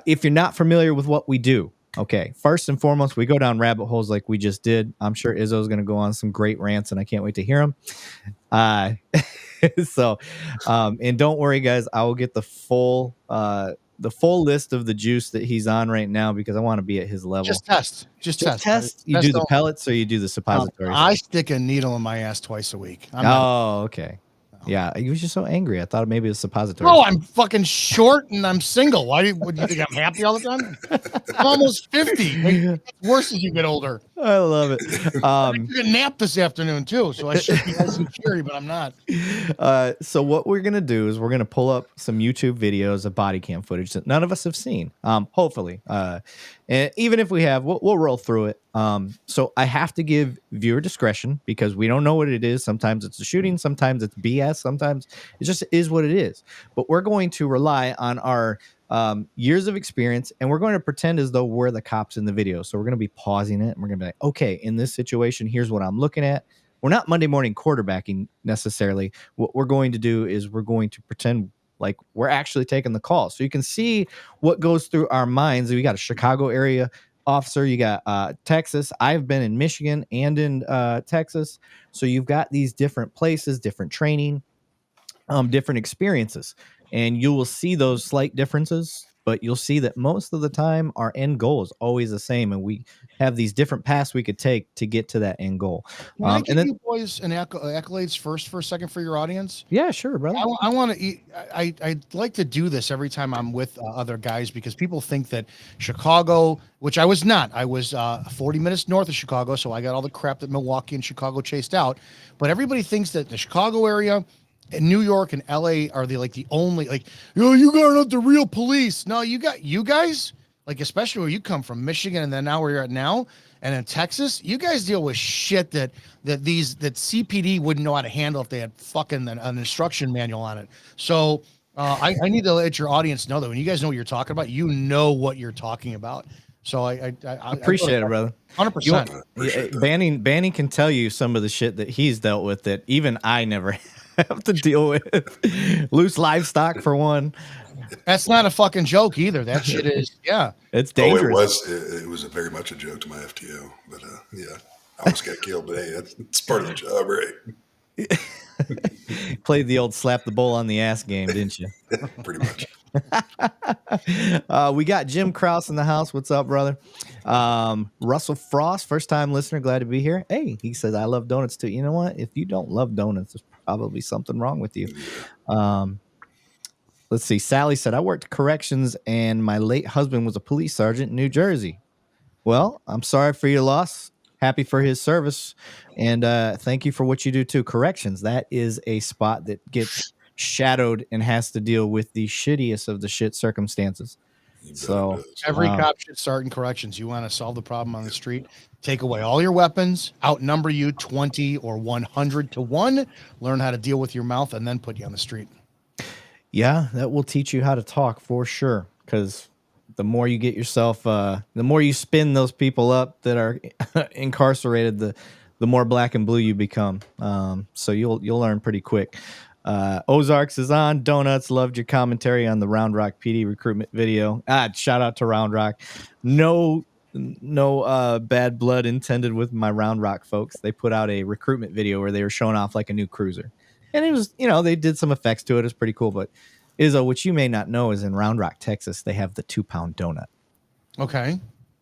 If you're not familiar with what we do, okay, first and foremost, we go down rabbit holes like we just did. I'm sure Izzo's going to go on some great rants, and I can't wait to hear them. And don't worry, guys, I will get the full list of the juice that he's on right now because I want to be at his level. Just test. You do the pellets or you do the suppositories? I stick a needle in my ass twice a week. Okay. Yeah, you were just so angry. I thought maybe it was suppository. Oh, I'm fucking short and I'm single. Would you think I'm happy all the time? I'm almost 50. It's worse as you get older. I love it. I took a nap this afternoon too, so I should be nice and cheery, but I'm not. So what we're gonna do is we're gonna pull up some YouTube videos of body cam footage that none of us have seen. Hopefully, and even if we have, we'll roll through it. So I have to give viewer discretion because we don't know what it is. Sometimes it's a shooting, sometimes it's BS, sometimes it just is what it is. But we're going to rely on our years of experience, and we're going to pretend as though we're the cops in the video. So we're going to be pausing it, and we're going to be like, okay, in this situation, here's what I'm looking at. We're not Monday morning quarterbacking necessarily. What we're going to do is we're going to pretend like we're actually taking the call. So you can see what goes through our minds. We got a Chicago area officer. You got Texas. I've been in Michigan and in Texas. So you've got these different places, different training, different experiences. And you will see those slight differences, but you'll see that most of the time our end goal is always the same. And we have these different paths we could take to get to that end goal. Can I give you boys an accolades first for a second for your audience? Yeah, sure, brother. I want to I'd like to do this every time I'm with other guys because people think that Chicago, which I was not. I was 40 minutes north of Chicago, so I got all the crap that Milwaukee and Chicago chased out. But everybody thinks that the Chicago area and New York and LA are the only you got not the real police. No, you guys, especially where you come from, Michigan, and then now where you're at now, and in Texas, you guys deal with shit that CPD wouldn't know how to handle if they had fucking an instruction manual on it. So I need to let your audience know that when you guys know what you're talking about, you know what you're talking about. So I appreciate it, brother. 100%. Banning can tell you some of the shit that he's dealt with that even I never have to deal with. Loose livestock for one. That's not a fucking joke either. That shit is, yeah. It's dangerous. It was very much a joke to my FTO, but yeah, I almost got killed. But hey, that's part of the job, right? Played the old slap the bull on the ass game, didn't you? Pretty much. We got Jim Krause in the house. What's up, brother? Russell Frost, first time listener, glad to be here. Hey, he says I love donuts too. You know what? If you don't love donuts, there's probably something wrong with you. Let's see. Sally said I worked corrections and my late husband was a police sergeant in New Jersey. Well, I'm sorry for your loss. Happy for his service, and thank you for what you do too. Corrections, that is a spot that gets shadowed and has to deal with the shittiest of the shit circumstances. So every cop should start in corrections. You want to solve the problem on the street, take away all your weapons, outnumber you 20 or 100 to 1, learn how to deal with your mouth, and then put you on the street. Yeah, that will teach you how to talk for sure, because the more you get yourself, the more you spin those people up that are incarcerated, the more black and blue you become. So you'll learn pretty quick. Ozarks is on. Donuts, loved your commentary on the Round Rock PD recruitment video. Shout out to Round Rock. No bad blood intended with my Round Rock folks. They put out a recruitment video where they were showing off like a new cruiser. And it was, they did some effects to it. It's pretty cool. But Izzo, which you may not know, is in Round Rock, Texas, they have the 2-pound donut. Okay.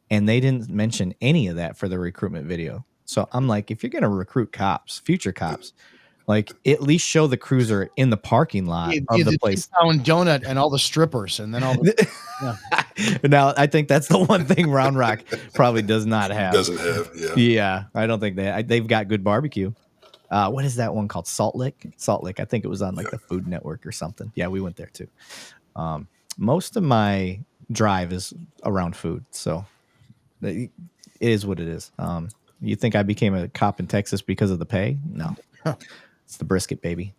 And they didn't mention any of that for the recruitment video. So I'm like, if you're going to recruit cops, future cops, at least show the cruiser in the parking lot of the place. 2-pound donut and all the strippers, and then all the. Yeah. Now, I think that's the one thing Round Rock probably does not have. Doesn't have, yeah. Yeah, I don't think they've got good barbecue. What is that one called? Salt Lick? Salt Lick. I think it was on the Food Network or something. Yeah, we went there too. Most of my drive is around food, so it is what it is. You think I became a cop in Texas because of the pay? No. It's the brisket, baby.